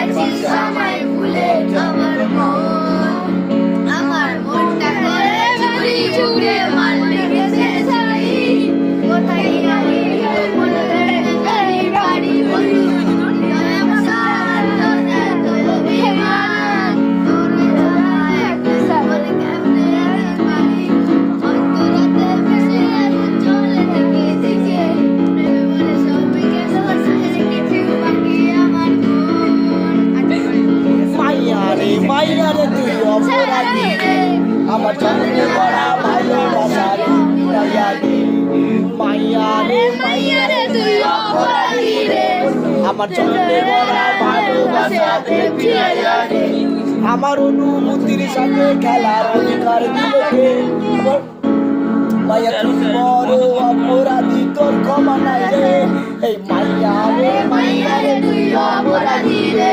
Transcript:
গেছিস আমায় ভুলে আমার মনটা করে চুরি চুরে মান লেগেছে ছাই কোথায় আমি মনে গাড়ি বাড়ি বন্ধু আমার এত অভিমান তোর একটা সাবল কেমনে পারি অন্তরাতে বেশি চলে থেকে দিকে প্রেমে বলে সবই গেল সাথে কিছু বাকি আমার মন মাইয়া রে তুই অপরাধী আমার জন্মে বড়া ভালোবাসা রে মাইয়া রে তুই অপরাধী রে আমার জন্মে বড়া ভালোবাসা রে আমার অনুভূতির সাথে খেলার অধিকার দিলে মাইয়া তুই বড় অপরাধী তোর ক্ষমা নাই রে এই মাইয়া রে তুই অপরাধী রে